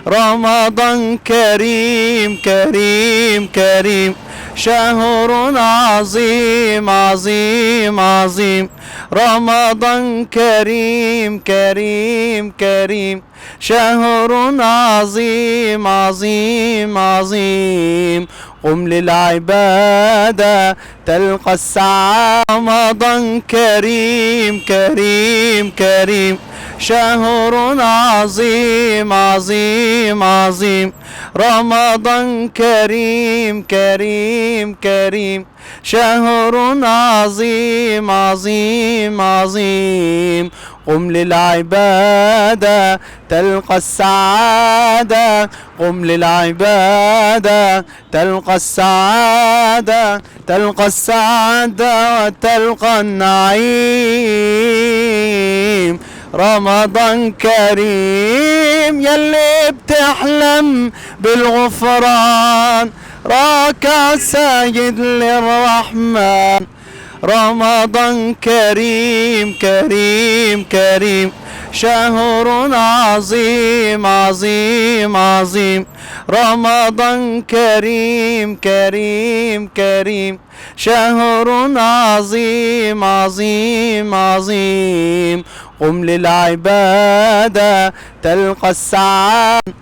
رمضان كريم كريم كريم، شهر عظيم عظيم عظيم. رمضان كريم كريم كريم، شهر عظيم عظيم عظيم. قم للعبادة تلقى السعادة. رمضان كريم كريم كريم، شهر عظيم عظيم عظيم. رمضان كريم كريم كريم، شهر عظيم عظيم عظيم. قم للعبادة تلقى السعادة. قم للعبادة تلقى السعادة، تلقى السعادة وتلقى النعيم. رمضان كريم، يلي بتحلم بالغفران راكع ساجد للرحمن. رمضان كريم كريم كريم، شهر عظيم عظيم عظيم. رمضان كريم كريم كريم، شهر عظيم عظيم عظيم. قم للعبادة تلقى السعادة.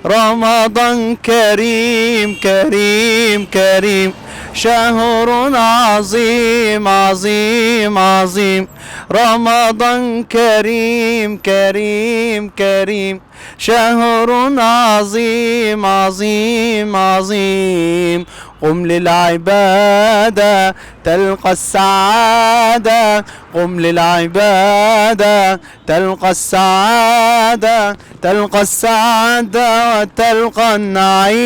رمضان كريم كريم كريم، شهر عظيم عظيم عظيم. رمضان كريم كريم كريم، شهر عظيم عظيم عظيم. قم للعبادة تلقى السعادة. قم للعبادة تلقى السعادة، تلقى السعادة وتلقى النعيم.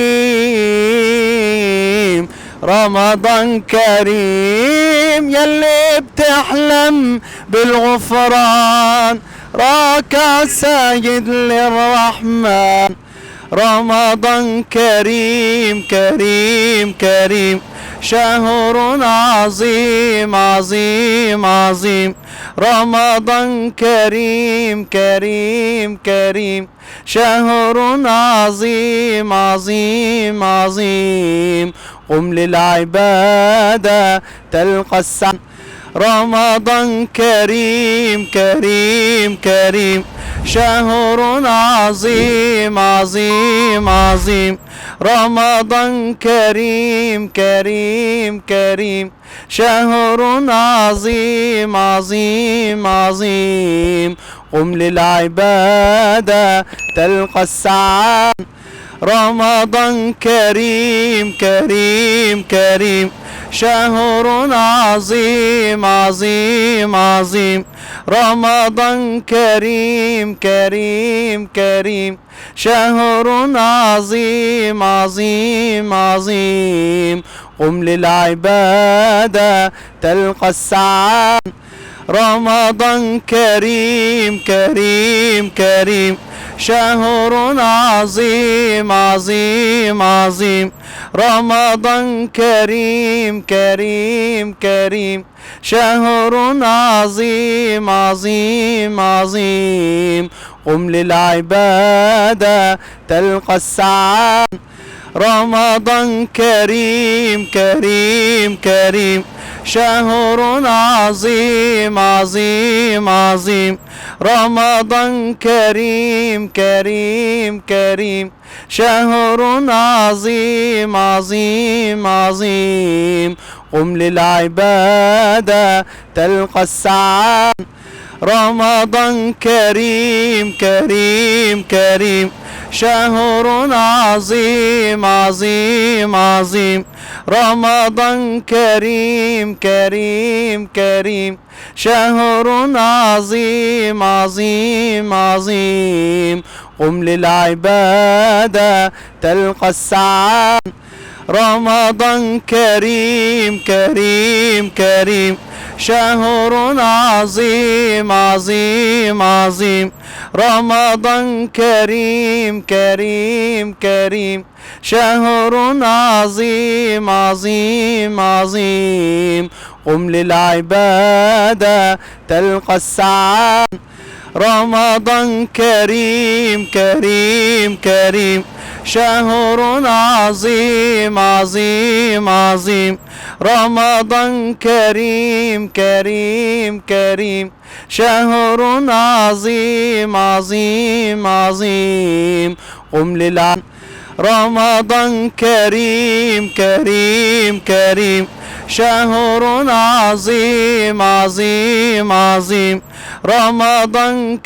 رمضان كريم، يلي بتحلم بالغفران راكع ساجد للرحمن. رمضان كريم كريم كريم، شهر عظيم عظيم عظيم. رمضان كريم كريم كريم، شهر عظيم عظيم عظيم. قم للعبادة تلقى السعادة. رمضان كريم كريم كريم، شهر عظيم عظيم عظيم. رمضان كريم كريم كريم، شهر عظيم عظيم عظيم. قم للعبادة تلقى السعادة. رمضان كريم كريم كريم، شهر عظيم عظيم عظيم. رمضان كريم كريم كريم، شهر عظيم عظيم عظيم. قم للعبادة تلقى السعادة. رمضان كريم كريم كريم، شهر عظيم عظيم عظيم. رمضان كريم كريم كريم، شهر عظيم عظيم عظيم. قم للعبادة تلقى السعادة. رمضان كريم كريم كريم، شهر عظيم عظيم عظيم. رمضان كريم كريم كريم، شهر عظيم عظيم عظيم. قم للعبادة تلقى السعادة. رمضان كريم كريم كريم، شهر عظيم عظيم عظيم. رمضان كريم كريم كريم، شهر عظيم عظيم عظيم. قم للعبادة تلقى السعادة. رمضان كريم كريم كريم، شهر عظيم عظيم عظيم. رمضان كريم كريم كريم، شهر عظيم عظيم عظيم. قم للعبادة تلقى السعادة. رمضان كريم كريم كريم، شهر عظيم عظيم عظيم. رمضان كريم كريم كريم، شهر عظيم عظيم عظيم. قم للعام رمضان كريم كريم كريم، شهر عظيم عظيم عظيم. رمضان